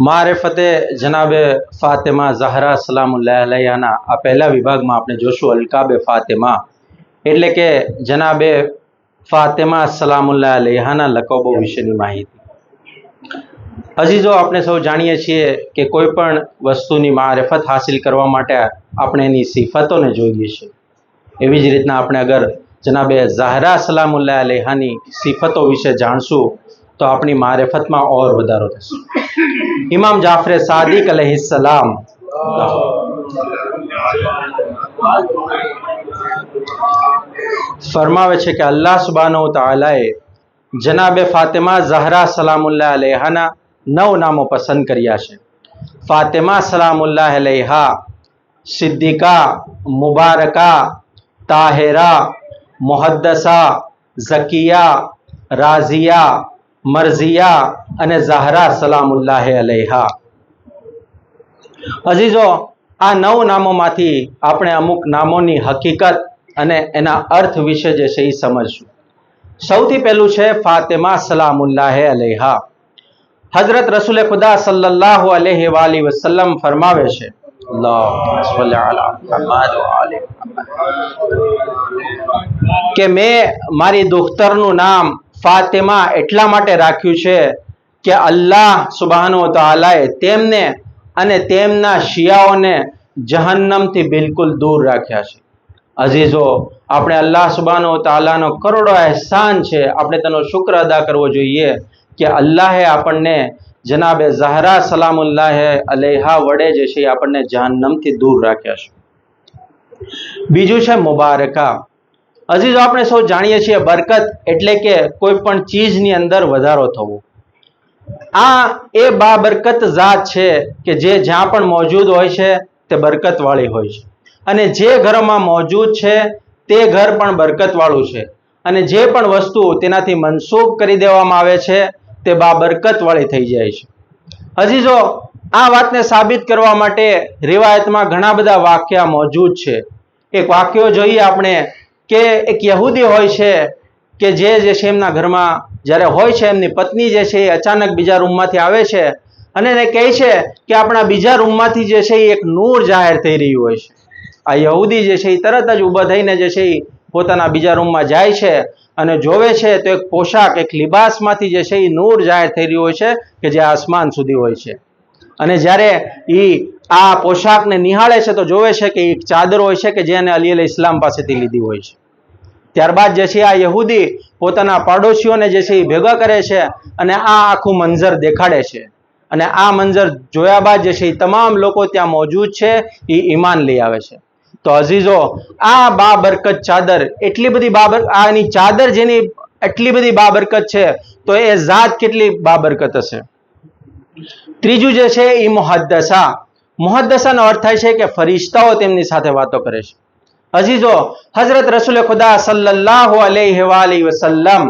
મારિફતે જનાબે ફાતિમા ઝહરા સલામુલ્લાહ અલૈહાના આ પહેલા વિભાગમાં આપણે જોશું અલકાબે ફાતિમા, એટલે કે જનાબે ફાતિમા સલામુલ્લાહ અલૈહાના લકબો વિશેની માહિતી. અઝીઝો, આપણે સૌ જાણીએ છીએ કે કોઈ પણ વસ્તુની મારિફત હાસિલ કરવા માટે આપણે એની સિફતોને જોઈએ છીએ. એવી જ રીતના આપણે અગર જનાબે ઝહરા સલામુલ્લાહ અલૈહાની સિફતો વિશે જાણશું તો આપણી મારિફતમાં ઓર વધારો થશે. ઇમામ જાફરે સાદિક અલૈહિસ્સલામ ફરમાવે છે કે અલ્લાહ સુબ્હાનહુ તઆલાએ જનાબે ફાતિમા ઝહરા સલામુલ્લાહ અલૈહાના 9 નામો પસંદ કર્યા છે. ફાતિમા સલામુલ્લાહ અલૈહા, સિદ્દીકા, મુબારકા, તાહિરા, મુહદ્દસા, ઝકિયા, રાઝિયા, મરઝિયા અને ઝહરા સલામુલ્લાહ અલૈહા. અઝીઝો, આ 9 નામોમાંથી આપણે અમુક નામોની હકીકત અને એના અર્થ વિશે જે છે એ સમજશું. સૌથી પહેલું છે ફાતિમા સલામુલ્લાહ અલૈહા. હઝરત રસૂલ ખુદા સલ્લલ્લાહુ અલૈહિ વાલિહ વસલ્લમ ફરમાવે છે, કે મેં મારી દુખ્તરનું નામ ફાતિમા એટલા માટે રાખ્યું છે કે અલ્લાહ સુબ્હાનહુ તઆલાએ તેમને અને તેમના શિયાઓને જહન્નમથી બિલકુલ દૂર રાખ્યા છે. અઝીઝો, આપણે અલ્લાહ સુબ્હાનહુ તઆલાનો કરોડો અહેસાન છે, આપણે તેનો શુક્ર અદા કરવો જોઈએ કે અલ્લાહે આપણને જનાબે ઝહરા સલામુલ્લાહ અલૈહા વડે જે છે આપણને જહન્નમથી દૂર રાખ્યા છે. બીજું છે મુબારકા. અઝીઝો, આપણે સૌ જાણીએ છીએ બરકત એટલે કે કોઈ પણ ચીજની અંદર વધારો થવો. આ એ બાબરકત ઝાત છે કે જે જ્યાં પણ મોજૂદ હોય છે તે બરકત વાળી હોય છે, અને જે ઘરમાં મોજૂદ છે તે ઘર પણ બરકત વાળું છે, અને જે પણ વસ્તુ તેનાથી મનસૂબ કરી દેવામાં આવે છે તે બાબરકત વાળી થઈ જાય છે. અઝીઝો, આ વાતને સાબિત કરવા માટે રિવાયતમાં ઘણા બધા વાક્યા મોજૂદ છે. એક વાક્યો જોઈએ આપણે કે એક યહૂદી હોય છે કે જે છે એમના ઘરમાં જ્યારે હોય છે, એમની પત્ની જે છે એ અચાનક બીજા રૂમમાંથી આવે છે અને એને કહે છે કે આપણા બીજા રૂમમાંથી જે છે એ એક નૂર જાહેર થઈ રહ્યું હોય છે. આ યહૂદી જે છે એ તરત જ ઊભા થઈને જે છે એ પોતાના બીજા રૂમમાં જાય છે અને જોવે છે તો એક પોશાક, એક લિબાસમાંથી જે છે એ નૂર જાહેર થઈ રહ્યું હોય છે કે જે આસમાન સુધી હોય છે. અને જ્યારે એ આ પોશાકને નિહાળે છે તો જોવે છે કે એક ચાદર હોય છે કે જે એને અલી અલૈહિસ્સલામ પાસેથી લીધી હોય છે. ત્યારબાદ જે છે આ યહૂદી પોતાના પાડોશીઓને જે છે એ ભેગા કરે છે અને આ આખું મંજર દેખાડે છે, અને આ મંજર જોયા બાદ જે છે એ તમામ લોકો ત્યાં મોજૂદ છે એ ઈમાન લઈ આવે છે. તો અઝીઝો, આ બાબરકત ચાદર એટલી બધી આની ચાદર જેની એટલી બધી બાબરકત છે તો એ ઝાત કેટલી બાબરકત હશે. ત્રીજું જે છે એ મુહદ્દસા. મુહદ્દસાનો અર્થ થાય છે કે ફરિશ્તાઓ તેમની સાથે વાતો કરે છે. અઝીઝો, હઝરત રસૂલ ખુદા સલ્લલ્લાહુ અલૈહિ વાલિહ વસલ્લમ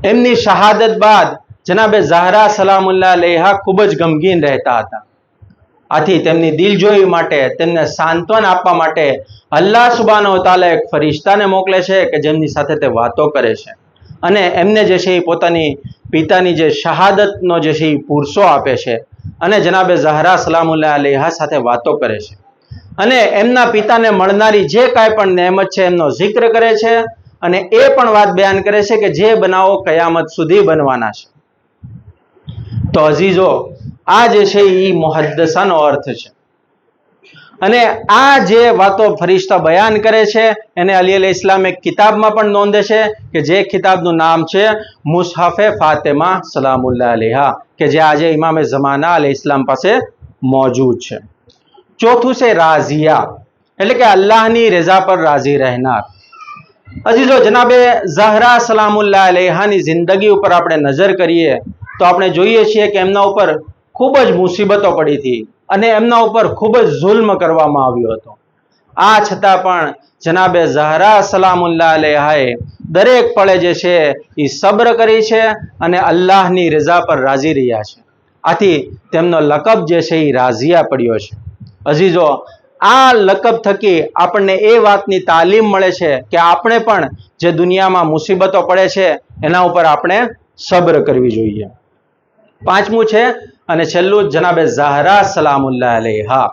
એમની શહાદત બાદ જનાબે ઝહરા સલામુલ્લાહ અલૈહા ખૂબ જ ગમગીન રહેતા હતા. આથી તેમની દિલજોઈ માટે, તેમને સાંત્વન આપવા માટે અલ્લાહ સુબ્હાનહુ તઆલા એક ફરિશ્તાને મોકલે છે કે જેમની સાથે તે વાતો કરે છે, અને એમને જે છે એ પોતાની પિતાની જે શહાદતનો જે છે એ પુરસો આપે છે, અને જનાબે ઝહરા સલામુલ્લાહ અલૈહા સાથે વાતો કરે છે, અને એમના પિતાને મળનારી જે કાંઈ પણ નેમત છે એમનો જિક્ર કરે છે, અને એ પણ વાત બયાન કરે છે કે જે બનાવો કયામત સુધી બનવાના છે. તો અઝીઝો, આ જે છે એ મુહદ્દસાનો અર્થ છે. અને આ જે વાતો ફરિશ્તા બયાન કરે છે એને અલી અલૈહિસ્સલામ એક કિતાબમાં પણ નોંધે છે કે જે કિતાબનું નામ છે મુસહફે ફાતિમા સલામુલ્લાહ અલૈહા, કે જે આજે ઇમામે ઝમાના અલૈહિસ્સલામ પાસે મોજૂદ છે. ચોથું છે રાઝિયા, એટલે કે અલ્લાહની રઝા પર રાજી રહેનાર. અઝીઝો, જનાબે ઝહરા સલામુલ્લાહ અલૈહાની જિંદગી ઉપર આપણે નજર કરીએ તો આપણે જોઈએ છીએ કે એમના ઉપર ખૂબ જ મુસીબતો પડી હતી અને એમના ઉપર ખૂબ જ જુલ્મ કરવામાં આવ્યો હતો. આ છતાં પણ જનાબે ઝહરા સલામુલ્લાહ અલૈહાએ દરેક પળે જે છે એ સબ્ર કરી છે અને અલ્લાહની રઝા પર રાજી રહ્યા છે. આથી તેમનો લકબ જે છે એ રાઝિયા પડ્યો છે. અઝીઝો, આ લકબ થકી આપણને એ વાતની તાલીમ મળે છે કે આપણે પણ જે દુનિયામાં મુસીબતો પડે છે એના ઉપર આપણે સબ્ર કરવી જોઈએ. પાંચમું છે અને છેલ્લું જનાબે ઝહરા સલામુલ્લાહ અલૈહા.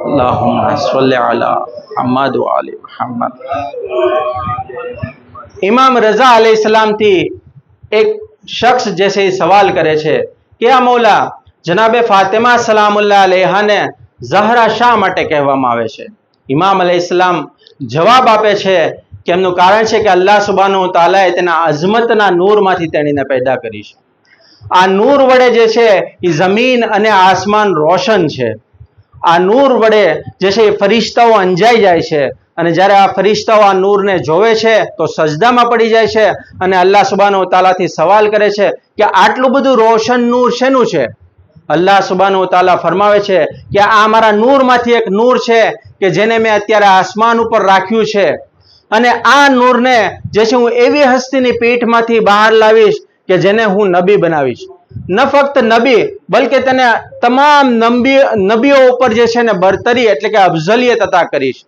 અલ્લાહુમ્મા સલ્લી અલા મુહમ્મદ વ આલી મુહમ્મદ. ઇમામ રઝા અલૈહિસ્સલામ થી એક શખ્સ જે છે એ સવાલ કરે છે કે આ મૌલા, જનાબે ફાતિમા સલામુલ્લાહ અલૈહાને ઝહરા શા માટે કહેવામાં આવે છે? ઇમામ અલૈહિસ્સલામ જવાબ આપે છે કે એમનું કારણ છે કે અલ્લાહ સુબ્હાનહુ વ તઆલાએ તેના અઝમતના નૂરમાંથી તેણીને પેદા કરી છે. આ નૂર વડે જે છે એ જમીન અને આસમાન રોશન છે. આ નૂર વડે જે છે એ ફરિશ્તાઓ અંજાઈ જાય છે અને જ્યારે આ ફરિશ્તાઓ આ નૂરને જોવે છે તો સજદામાં પડી જાય છે અને અલ્લાહ સુબ્હાનહુ વ તઆલાથી સવાલ કરે છે કે આટલું બધું રોશન નૂર શેનું છે? અલ્લાહ સુબ્હાનહુ વ તઆલા ફરમાવે છે કે આ મારા નૂરમાંથી એક નૂર છે કે જેને મેં અત્યારે આસમાન ઉપર રાખ્યું છે અને આ નૂરને જે છે હું એવી હસ્તીની પીઠમાંથી બહાર લાવીશ કે જેને હું નબી બનાવીશ. ન ફક્ત નબી બલકે તેને તમામ નબીઓ ઉપર જે છે ને બરતરી એટલે કે અફઝલિયત અતા કરીશ.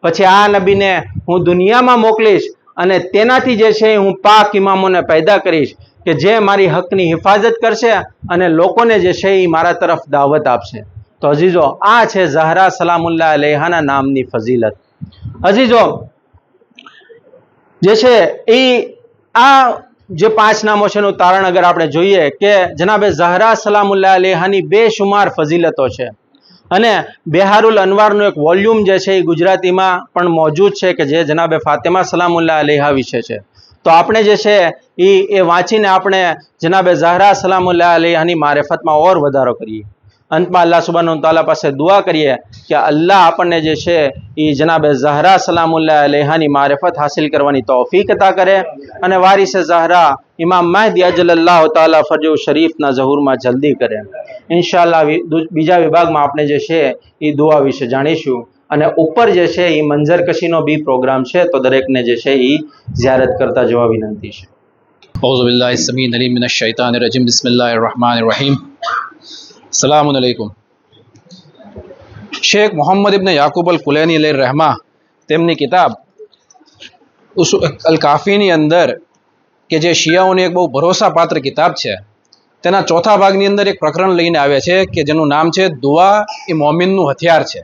પછી આ નબીને હું દુનિયામાં મોકલીશ અને તેનાથી જે છે હું પાક ઇમામોને પેદા કરીશ કે જે મારી હકની હિફાજત કરશે અને લોકોને જે છે એ મારા તરફ દાવત આપશે. તો અઝીઝો, આ છે ઝહરા સલામુલ્લાહ અલૈહાના નામની ફઝીલત. અઝીઝો, જે છે એ આ જે 5 નામો છે એનું તારણ અગર આપણે જોઈએ કે જનાબે ઝહરા સલામુલ્લાહ અલૈહાની બેશુમાર ફઝીલતો છે અને બેહારુલ અનવારનું એક વોલ્યુમ જે છે એ ગુજરાતીમાં પણ મોજૂદ છે કે જે જનાબે ફાતિમા સલામુલ્લાહ અલૈહા વિશે છે. તો આપણે જે છે એ વાંચીને આપણે જનાબે ઝહરા સલામુલ્લાહ અલૈહાની મારિફતમાં ઓર વધારો કરીએ. અંતમાં અલ્લાહ સુબ્હાનહુ વ તઆલા પાસે દુઆ કરીએ કે અલ્લાહ આપણને જે છે એ જનાબે ઝહરા સલામુલ્લાહ અલૈહાની મારિફત હાસિલ કરવાની તૌફીક અતા કરે અને વારિસે ઝહરા ઇમામ મહદી અજલલ્લાહુ તઆલા ફરજહુ શરીફના ઝહૂરમાં જલ્દી કરે. ઇન્શાઅલ્લાહ બીજા વિભાગમાં આપણે જે છે એ દુઆ વિશે જાણીશું અને ઉપર જે છે એ મંઝરકશીનો બી પ્રોગ્રામ છે, તો દરેકને જે છે એ ઝિયારત કરતા જવા વિનંતી છે. औज़ु बिल्लाहि समीअ अलीम मिनश शैतानिर रजीम बिस्मिल्लाहिर रहमानिर रहीम. अस्सलामु अलैकुम. शेख मोहम्मद इब्न याकूब अल कुलैनी अलैहि रहमा તેમની કિતાબ અલ કાફીની અંદર કે જે શિયાઓની એક બહુ ભરોસાપાત્ર કિતાબ છે તેના ચોથા ભાગની અંદર એક પ્રકરણ લઈને આવે છે કે જેનું નામ છે દુઆ એ મોમિનનું હથિયાર છે.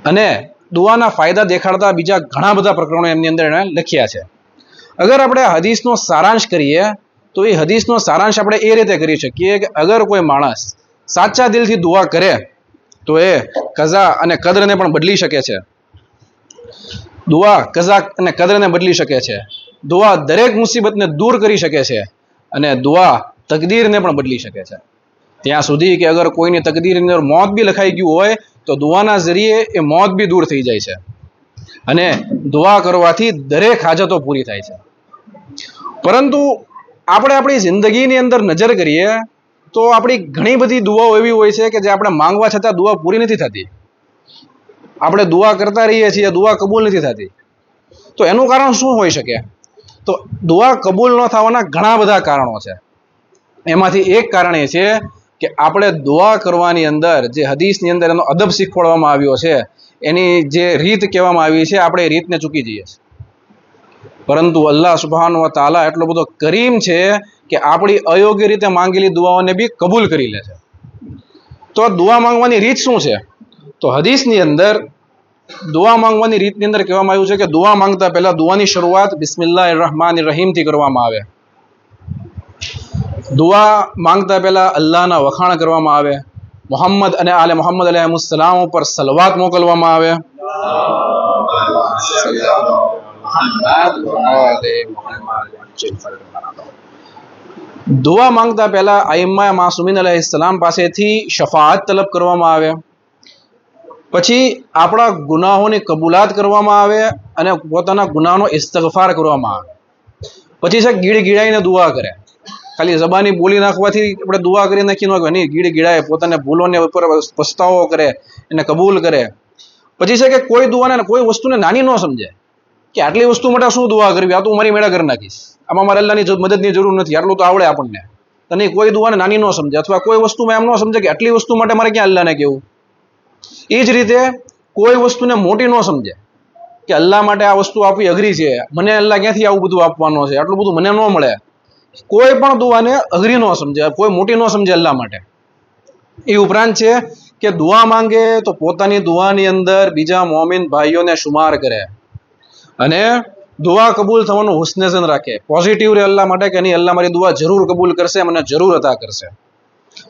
અને દુઆના ફાયદા દેખાડતા બીજા ઘણા બધા પ્રકરણો એમની અંદર એણે લખ્યા છે. અગર આપણે હદીસનો સારાંશ કરીએ તો એ હદીસનો સારાંશ આપણે એ રીતે કરી શકીએ કે અગર કોઈ માણસ સાચા દિલથી દુઆ કરે તો એ કઝા અને કદરને પણ બદલી શકે છે. દુઆ કઝા અને કદરને બદલી શકે છે. દુઆ દરેક મુસીબતને દૂર કરી શકે છે અને દુઆ તકદીરને પણ બદલી શકે છે. ત્યાં સુધી કે અગર કોઈની તકદીરની અંદર મોત બી લખાઈ ગયું હોય તો દુઆના ઝરીએ એ મોત બી દૂર થઈ જાય છે અને દુઆ કરવાથી દરેક હાજતો પૂરી થાય છે. પરંતુ આપણે આપણી જિંદગીની અંદર નજર કરીએ તો આપણી ઘણી બધી દુઆઓ એવી હોય છે કે જે આપણે માંગવા છતાં દુઆ પૂરી નથી થતી. આપણે દુઆ કરતા રહીએ છીએ, દુઆ કબૂલ નથી થતી. તો એનું કારણ શું હોઈ શકે? તો દુઆ કબૂલ ન થવાના ઘણા બધા કારણો છે. એમાંથી એક કારણ એ છે કે આપણે દુઆ કરવાની અંદર જે હદીસની અંદર એનો અદબ શીખવાડવામાં આવ્યો છે, એની જે રીત કહેવામાં આવી છે, આપણે એ રીતને ચૂકી જઈએ છીએ. પરંતુ અલ્લાહ સુબ્હાનહુ વ તઆલા એટલો બધો કરીમ છે કે આપણી અયોગ્ય રીતે માંગેલી દુઆઓને બી કબૂલ કરી લે છે. તો દુઆ માંગવાની રીત શું છે? તો હદીસની અંદર દુઆ માંગવાની રીતની અંદર કહેવામાં આવ્યું છે કે દુઆ માંગતા પહેલા દુઆની શરૂઆત બિસ્મિલ્લાહિર રહમાનિર રહીમથી કરવામાં આવે. દુઆ માંગતા પહેલા અલ્લાહના વખાણ કરવામાં આવે. મોહમ્મદ અને આલે મોહમ્મદ અલૈહિસ્સલામ ઉપર સલવાત મોકલવામાં આવે. દુઆ માંગતા પહેલા આઈમ્મા માસૂમીન અલૈહિસ્સલામ પાસેથી શફાઅત તલબ કરવામાં આવે. પછી આપણા ગુનાહોની કબૂલાત કરવામાં આવે અને પોતાના ગુનાહનો ઇસ્તિગફાર કરવામાં આવે. પછી છે ગીડગીડાઈને દુઆ કરે. ખાલી જબાની બોલી નાખવાથી આપણે દુઆ કરી નાખી ન નહીં, ગીડગીડાએ પોતાને ભૂલોને ઉપર પસ્તાવો કરે, એને કબૂલ કરે. પછી છે કે કોઈ દુઆને કોઈ વસ્તુને નાની ન સમજે કે આટલી વસ્તુ માટે શું દુઆ કરવી, આ તો મારી મેળા કરી નાખીશ, આમાં મારે અલ્લાહની મદદની જરૂર નથી, આટલું તો આવડે આપણને. તો નહીં, કોઈ દુઆને નાની ન સમજે અથવા કોઈ વસ્તુમાં એમ ન સમજે કે આટલી વસ્તુ માટે મારે ક્યાં અલ્લાહને કહેવું. એ જ રીતે કોઈ વસ્તુને મોટી ન સમજે કે અલ્લાહ માટે આ વસ્તુ આપવી અઘરી છે, મને અલ્લાહ ક્યાંથી આવું બધું આપવાનો છે, આટલું બધું મને ન મળે. કોઈ પણ દુઆને અઘરી ન સમજે, કોઈ મોટી ન સમજે અલ્લાહ માટે. એ ઉપરાંત છે કે દુઆ માંગે તો પોતાની દુઆની અંદર બીજા મોમિન ભાઈઓને શુમાર કરે અને દુઆ કબૂલ થવાનું હુસ્ને ઝન રાખે, પોઝિટિવ રહે અલ્લાહ માટે કે નહીં, અલ્લાહ મારી દુઆ જરૂર કબૂલ કરશે, મને જરૂર અતા કરશે.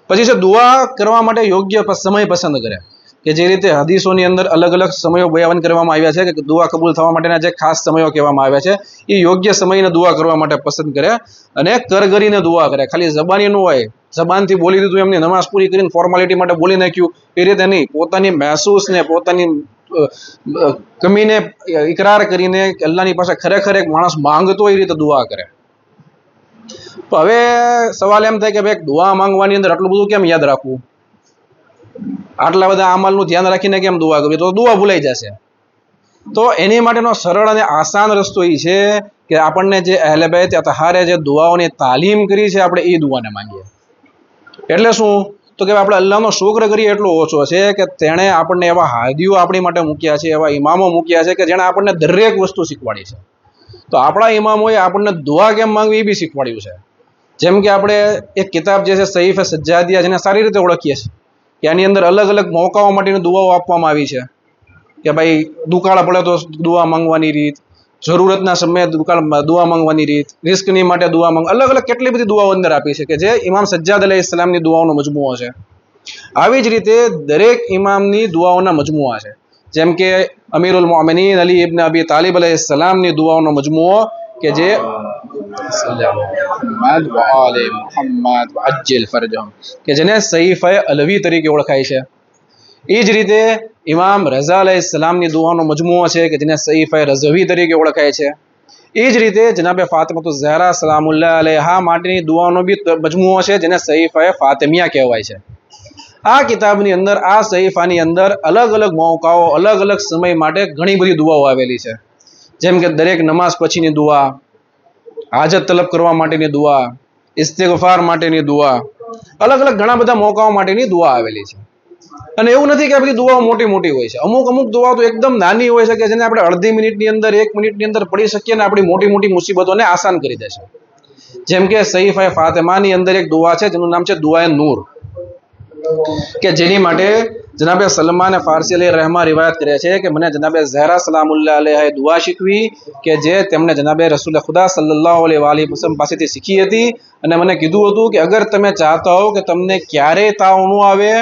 પછી છે દુઆ કરવા માટે યોગ્ય સમય પસંદ કરે, કે જે રીતે હદીસોની અંદર અલગ અલગ સમયો બયાન કરવામાં આવ્યા છે કે દુઆ કબૂલ થવા માટેના જે ખાસ સમયો કહેવામાં આવ્યા છે, એ યોગ્ય સમયને દુઆ કરવા માટે પસંદ કરે અને કરગરીને દુઆ કરે. ખાલી જબાની ન હોય, જબાનથી બોલી દીધું એમની નમાઝ પૂરી કરીને ફોર્માલિટી માટે બોલી નાખ્યું એ રીતે નહીં, પોતાની મહેસૂસને પોતાની કમીને ઇકરાર કરીને અલ્લાહની પાસે ખરેખર એક માણસ માંગતો એ રીતે દુઆ કરે. તો હવે સવાલ એમ થાય કે ભાઈ દુઆ માંગવાની અંદર આટલું બધું કેમ યાદ રાખવું, આટલા બધા અમલનું ધ્યાન રાખીને કેમ દુઆ કરવી, તો દુઆ ભૂલાઈ જશે. તો એની માટેનો સરળ અને આસાન રસ્તો એ છે કે આપણને જે અહેલે બેત અતહારે જે દુઆઓની તાલીમ કરી છે આપણે એ દુઆને માંગીએ. એટલે શું તો કે આપણે અલ્લાહનો શુક્ર કરીએ એટલો ઓછો છે કે તેણે આપણને એવા હાદીઓ આપણી માટે મૂક્યા છે, એવા ઇમામો મૂક્યા છે કે જેણે આપણને દરેક વસ્તુ શીખવાડી છે. તો આપણા ઇમામોએ આપણને દુઆ કેમ માંગવી એ બી શીખવાડ્યું છે. જેમ કે આપણે એક કિતાબ જે છે સહીફ સજ્જાદિયા, જેને સારી રીતે ઓળખીએ છીએ કે આની અંદર અલગ અલગ મોકાઓ માટેની દુઆઓ આપવામાં આવી છે કે ભાઈ દુકાળ પડે તો દુઆ માંગવાની રીત, જરૂરતના સમયે દુઆ માંગવાની રીત, રિસ્કની માટે દુઆ માંગ, અલગ અલગ કેટલી બધી દુઆઓ અંદર આપી છે કે જે ઇમામ સજ્જાદ અલૈહિસ્સલામની દુઆઓનો મજમુઓ છે. આવી જ રીતે દરેક ઇમામની દુઆઓના મજમુઆ છે. જેમ કે અમીરુલ મોમિનીન અલી ઇબ્ન અબી તાલિબ અલૈહિસ્સલામની દુઆઓનો મજમુઓ કે જે કે જેને સહીફે અલવી તરીકે ઓળખાય છે. એ જ રીતે ઇમામ રઝા અલૈહિસ્સલામની દુઆનો મજમુઓ છે કે જેને સહીફે રઝવી તરીકે ઓળખાય છે. એ જ રીતે જનાબે ફાતિમતુ ઝહરા સલામુલ્લાહ અલૈહા માટેની દુઆનો બી મજમુઓ છે જેને સહીફે ફાતિમિયા કહેવાય છે. આ કિતાબની અંદર, આ સહીફાની અંદર અલગ અલગ મોકાઓ, અલગ અલગ સમય માટે ઘણી બધી દુઆઓ આવેલી છે. જેમ કે દરેક નમાઝ પછીની દુઆ, હાજત તલબ કરવા માટેની દુઆ, ઇસ્તિગફાર માટેની દુઆ, અલગ અલગ ઘણા બધા મોકાઓ માટેની દુઆ આવેલી છે. અને એવું નથી કે આ બધી દુઆઓ મોટી મોટી હોય છે. અમુક અમુક દુઆઓ તો એકદમ નાની હોય છે કે જેને આપણે અડધી મિનિટની અંદર, 1 મિનિટની અંદર પડી શકીએ ને આપણી મોટી મોટી મુસીબતોને આસાન કરી દેશે. જેમ કે સહીફે ફાતિમાની અંદર એક દુઆ છે જેનું નામ છે દુઆએ નૂર, કે જેની માટે જનાબે સલમાન ફારસી અલૈહિ રહેમા રિવાયત કરે છે કે મને જનાબે ઝહરા સલામુલ્લાહ અલૈહા દુઆ શીખવી કે જે તેમને જનાબે રસૂલ ખુદા સલ્લલ્લાહુ અલૈહિ વસલ્લમ પાસેથી શીખી હતી અને મને કીધું હતું કે અગર તમે ચાહતા હો કે તમને ક્યારેય તાવ ન આવે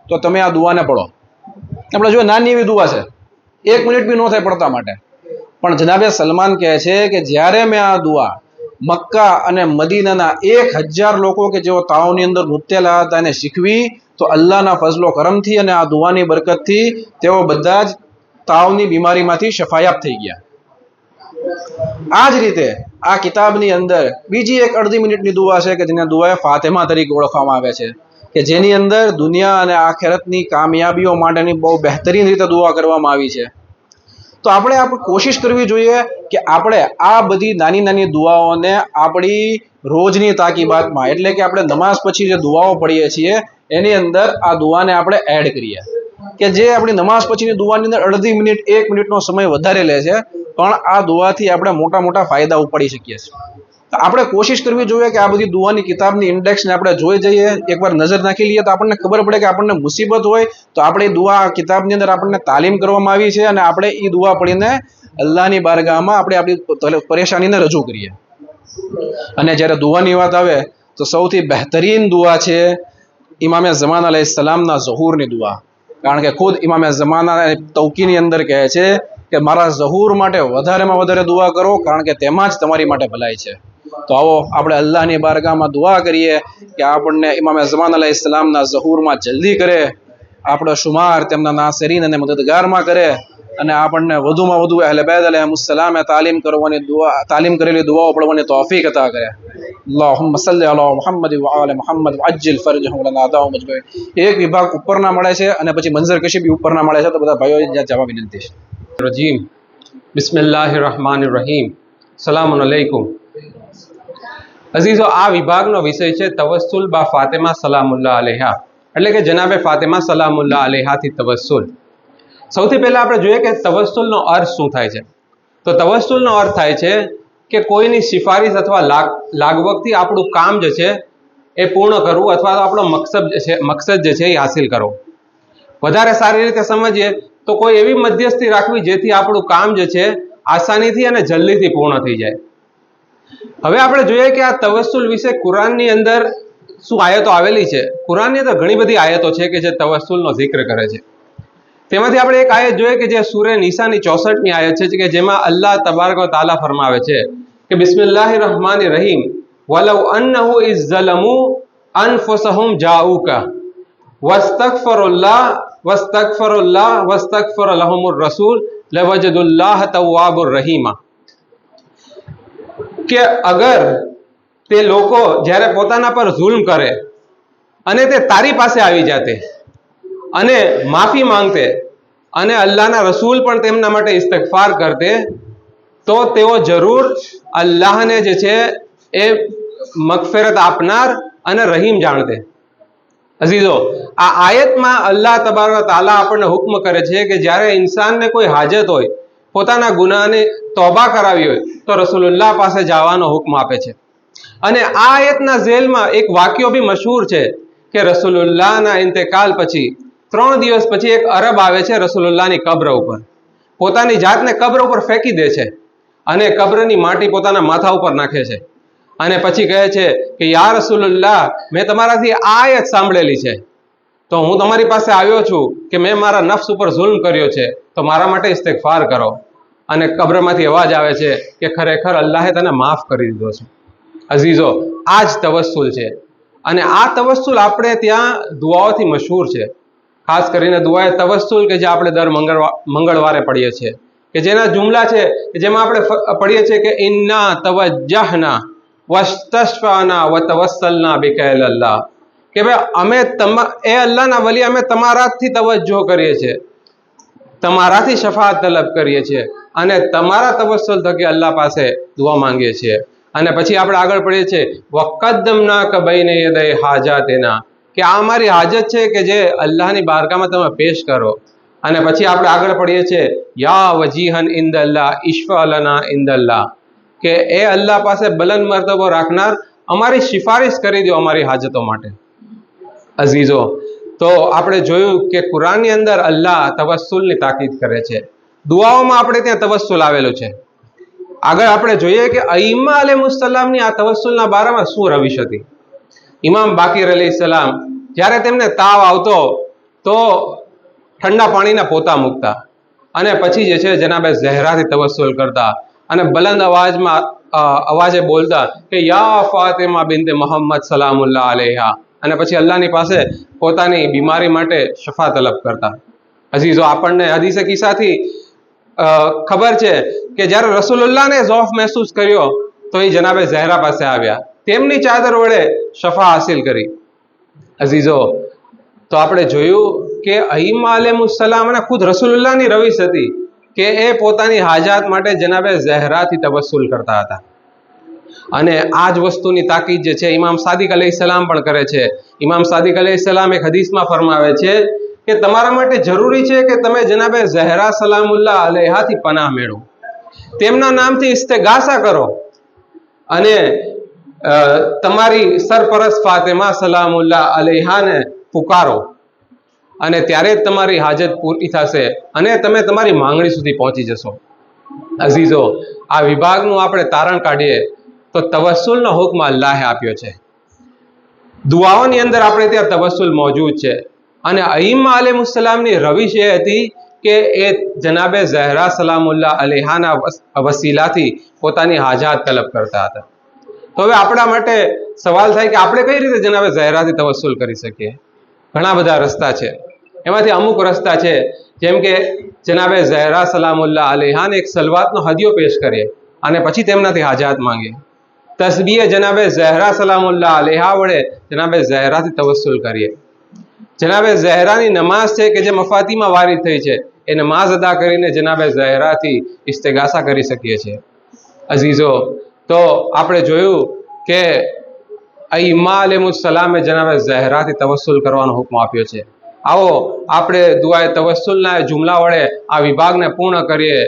તો તમે આ દુઆને પઢો. આપણે જો નાની એવી દુઆ છે, 1 મિનિટ બી ન થાય પડતા માટે, પણ જનાબે સલમાન કહે છે કે જ્યારે મેં આ દુઆ મક્કા અને મદીનાના 1000 લોકો કે જેઓ તાવની અંદર મુબતલા હતા એને શીખવી તો અલ્લાહના ફઝલો કરમથી અને આ દુઆની બરકતથી તેઓ બધા જ તાવની બીમારીમાંથી શફાયાબ થઈ ગયા. આ જ રીતે આ કિતાબની અંદર બીજી એક અડધી મિનિટની દુઆ છે કે જેને દુઆએ ફાતિમા તરીકે ઓળખવામાં આવે છે કે જેની અંદર દુનિયા અને આખિરતની કામયાબીઓ માટેની બહુ બહેતરીન રીતે દુઆ કરવામાં આવી છે. તો આપણે કોશિશ કરવી જોઈએ કે આપણે આ બધી નાની નાની દુઆઓને આપણી રોજની તાકીબાતમાં, એટલે કે આપણે નમાઝ પછી જે દુઆઓ પડીએ છીએ એની અંદર આ દુઆને આપણે એડ કરીએ, કે જે આપણી નમાઝ પછીની દુઆની અંદર અડધી મિનિટ, 1 મિનિટનો સમય વધારે લે છે, પણ આ દુઆથી આપણે મોટા મોટા ફાયદા ઉપાડી શકીએ છીએ. તો આપણે કોશિશ કરવી જોઈએ કે આ બધી દુઆની કિતાબની ઇન્ડેક્સને આપણે જોઈ જઈએ, એકવાર નજર નાખી લઈએ તો આપણને ખબર પડે કે આપણને મુસીબત હોય તો આપણે દુઆ કિતાબની અંદર આપણને તાલીમ કરવામાં આવી છે અને આપણે એ દુઆ પડીને અલ્લાહની બારગાહમાં આપણે આપણી પરેશાનીને રજૂ કરીએ. અને જ્યારે દુઆની વાત આવે તો સૌથી બહેતરીન દુઆ છે ઇમામે ઝમાન અલૈહિસ્સલામના ઝહૂરની દુઆ. કારણ કે ખુદ ઇમામે ઝમાના તૌકીની અંદર કહે છે કે મારા ઝહૂર માટે વધારેમાં વધારે દુઆ કરો, કારણ કે તેમાં જ તમારી માટે ભલાઈ છે. તો આવો આપણે અલ્લાહની બારગાહમાં દુઆ કરીએ કે આપણને ઇમામે ઝમાન અલૈહિસ્સલામના ઝહૂરમાં જલ્દી કરે, આપણો શુમાર તેમના નાસરીન અને મદદગારમાં કરે અને આપણને વધુમાં વધુ અહેલે બેત અલૈહિસ્સલામે તાલીમ કરેલી દુઆઓ પડવાની તૌફીક અતા કરે. અલ્લાહુમ્મ સલ્લી અલા મુહમ્મદ વ આલે મુહમ્મદ વઅજ્જિલ ફરજહુમ લના દાઉ મજબઈ. એક વિભાગ ઉપરના મળે છે અને પછી મંઝર કશી બી ઉપરના મળે છે, તો બધા ભાઈઓ જવા વિનંતી છે. રજીમ બિસ્મિલ્લાહિર રહમાનિર રહીમ. સલામુન અલૈકુમ. અઝીઝો, આ વિભાગનો વિષય છે તવસ્સુલ બા ફાતિમા સલામુલ્લાહ અલૈહા. એટલે કે જનાબે ફાતિમા સલામુલ્લાહ અલૈહાથી તવસ્સુલ. સૌથી પહેલા આપણે જોઈએ કે તવસ્સુલનો અર્થ શું થાય છે. તો તવસ્સુલનો અર્થ થાય છે કે કોઈની સિફારિશ અથવા લાગવગથી આપણું કામ જે છે એ પૂર્ણ કરવું, અથવા તો આપણો મકસદ જે છે એ હાસિલ કરવો. વધારે સારી રીતે સમજીએ તો કોઈ એવી મધ્યસ્થી રાખવી જેથી આપણું કામ જે છે આસાનીથી અને જલ્દીથી પૂર્ણ થઈ જાય. હવે આપણે જોઈએ કે આ તવસ્સુલ વિશે કુરાનની અંદર શું આયતો આવેલી છે. કુરાનની અંદર ઘણી બધી આયતો છે કે જે તવસ્સુલનો જિક્ર કરે છે. તેમાંથી આપણે એક આયત જોઈએ કે જે સૂરે નિસાની 64મી આયત છે કે જેમાં અલ્લાહ તબારક વ તઆલા ફરમાવે છે કે બિસ્મિલ્લાહિર રહમાનિર રહીમ વલવ અન્નહુ ઇઝ ઝલમુ અનફુસહુમ જાઉકા વસ્તગફરુલ્લાહ વસ્તગફર લહુમુર રસૂલ લવજદુલ્લાહ તવ્વાબુર રહીમા. કે અગર તે લોકો જ્યારે પોતાના પર જુલ્મ કરે અને તે તારી પાસે આવી જાતે અને માફી માંગતે અને અલ્લાહના રસૂલ પણ તેમના માટે ઇસ્તિગફાર કરતે તો તેઓ જરૂર અલ્લાહને જે છે એ મગફિરત આપનાર અને રહીમ જાણતે. અઝીઝો, આ આયતમાં અલ્લાહ તબારક વ તઆલા આપણને હુક્મ કરે છે કે જ્યારે ઇન્સાનને કોઈ હાજત હોય, પોતાના ગુનાહને તોબા કરાવી હોય તો રસૂલુલ્લાહ પાસે જવાનો હુક્મ આપે છે. અને આ આયતના ઝેલમાં એક વાક્યો બી મશહૂર છે કે રસૂલુલ્લાહના ઇન્તેકાલ પછી 3 દિવસ પછી એક અરબ આવે છે રસૂલુલ્લાહની કબ્ર ઉપર, પોતાની જાતને કબ્ર ઉપર ફેંકી દે છે અને કબ્રની માટી પોતાના માથા ઉપર નાખે છે અને પછી કહે છે કે યા રસૂલુલ્લાહ, મેં તમારાથી આ આયત સાંભળેલી છે તો હું તમારી પાસે આવ્યો છું કે મેં મારા નફ્સ ઉપર જુલ્મ કર્યો છે તો મારા માટે ઇસ્તિગફાર કરો. અને કબ્રમાંથી અવાજ આવે છે કે ખરેખર અલ્લાહે તને માફ કરી દીધો છે. અઝીઝો, આ જ તવસ્સુલ છે. અને આ તવસ્સુલ આપણે ત્યાં દુઆઓથી મશહૂર છે. ખાસ કરીને દુઆએ તવસ્સુલ કે જે આપણે દર મંગળવારે પઢીએ છીએ, કે જેના જુમલા છે કે જેમાં આપણે પઢીએ છીએ કે ઇન્ના તવજ્જહના વસ્તશફાના વતવસ્સલના બિકા ઇલલ્લાહ, કે ભાઈ અમે એ અલ્લાહના વલી અમે તમારાથી તવજ્જો કરીએ છીએ, તમારાથી શફાઅત તલબ કરીએ છીએ અને તમારા તવસ્સુલ થકી અલ્લાહ પાસે દુઆ માંગીએ છીએ. અને પછી આપણે આગળ પઢીએ છીએ વક્કદ્દમનાક બૈને યદય હાજાતિના, કે આ અમારી હાજત છે કે જે અલ્લાહની બારગાહમાં તમે પેશ કરો. અને પછી આપણે આગળ પઢીએ છીએ યા વજીહન ઇન્દલ્લાહ ઇશ્ફા લના ઇન્દલ્લાહ, કે એ અલ્લાહ પાસે બલંદ મર્તબો રાખનાર અમારી સિફારિશ કરી દો અમારી હાજતો માટે. અઝીઝો, તો આપણે જોયું કે કુરાનની અંદર અલ્લાહ તવસ્સુલની તાકીદ કરે છે. દુઆઓમાં આપણે ત્યાં તવસ્સુલ આવેલું છે. આગળ આપણે જોઈએ કે અઈમ્મા અલૈહિસ્સલામની આ તવસ્સુલના બારામાં શું રવિશ હતી. ઇમામ બાકીર અલૈહિસ્સલામ જ્યારે તેમને તાવ આવતો તો ઠંડા પાણીના પોતા મૂકતા અને પછી જે છે જનાબે ઝહેરાથી તવસ્સુલ કરતા અને બલંદ અવાજે બોલતા કે યા ફાતિમા બિન્તે મોહમ્મદ સલામુલ્લાહ અલૈહા, અને પછી અલ્લાહની પાસે પોતાની બીમારી માટે શફા તલબ કરતા. અઝીઝો, આપણને હદીસે કિસ્સાથી ખબર છે કે જ્યારે રસૂલુલ્લાહને ઝૌફ મહેસૂસ કર્યો તો એ જનાબે ઝહેરા પાસે આવ્યા, તેમની ચાદર વડે શફા હાસિલ કરી. અઝીઝો, તો આપણે જોયું કે અઈમ્મા અલૈહિસ્સલામ અને ખુદ રસૂલુલ્લાહની રવિશ હતી કે એ પોતાની હાજાત માટે જનાબે ઝહેરાથી તવસ્સુલ કરતા હતા. અને આ જ વસ્તુની તાકીદ જે છે ઇમામ સાદિક અલૈહિસ્સલામ પણ કરે છે. ઇમામ સાદિક અલૈહિસ્સલામ એક હદીસમાં ફરમાવે છે કે તમારા માટે જરૂરી છે કે તમે જનાબે ઝહેરા સલામુલ્લાહ અલૈહાથી પનાહ મેળવો, તેમના નામથી ઇસ્તિગાસા કરો અને તમારી સરપરસ્ત ફાતિમા સલામુલ્લાહ અલૈહાને પુકારો, અને ત્યારે જ તમારી હાજત પૂરી થશે અને તમે તમારી માંગણી સુધી પહોંચી જશો. અઝીઝો, આ વિભાગનું આપણે તારણ કાઢીએ તો તવસ્સુલનો હુક્મ અલ્લાહે આપ્યો છે. દુઆઓની અંદર આપણે ત્યાં તવસ્સુલ મોજૂદ છે. અને અઈમ્મા અલૈહિસ્સલામની રવિશ એ હતી કે એ જનાબે ઝહેરા સલામુલ્લાહ અલૈહાના વસીલાથી પોતાની હાજાત તલબ કરતા હતા. તો હવે આપણા માટે સવાલ થાય કે આપણે કઈ રીતે જનાબે ઝહેરાથી તવસ્સુલ કરી શકીએ. ઘણા બધા રસ્તા છે. એમાંથી અમુક રસ્તા છે જેમ કે જનાબે ઝહેરા સલામુલ્લાહ અલૈહાને એક સલવાતનો હદિયો પેશ કરીએ અને પછી તેમનાથી હાજાત માંગીએ. તસ્બીહ જનાબે ઝહેરા સલામુલ્લાહ અલૈહા વડે જનાબે ઝહેરાથી તવસ્સુલ કરીએ. જનાબે ઝહેરાની નમાઝ છે કે જે મફાતીમાં વારિદ થઈ છે, એ નમાઝ અદા કરીને જનાબે ઝહેરાથી ઇસ્તિગાસા કરી શકીએ છીએ. અઝીઝો, તો આપણે જોયું કે ઈમ્મા અલૈહિસ્સલામે જનાબે ઝહરાથી તવસ્સુલ કરવાનો હુકમ આપ્યો છે. આવો આપણે દુઆએ તવસ્સુલના જુમલા વડે આ વિભાગને પૂર્ણ કરીએ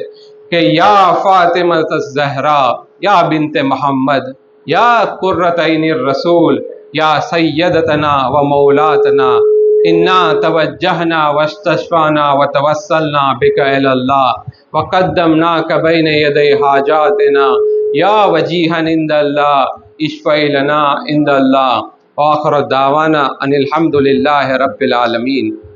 કે યા ફાતિમત ઝહરા, યા બિન્તે મોહમ્મદ, યા કુર્રત ઐનિર રસૂલ, યા સૈયદતના વ મૌલાતના, ઇન્ના તવજ્જહના વસ્તશફાના વ તવસ્સલના બિકા ઇલલ્લાહ વ કદ્દમનાક બૈન યદૈ હાજાતિના યા વજીહન ઇન્દલ્લાહ ઇશ્ફઈ લના ઇન્દલ્લાહ. व आखिर दावाना अनिल हम्दुलिल्लाहि रब्बिल आलमीन.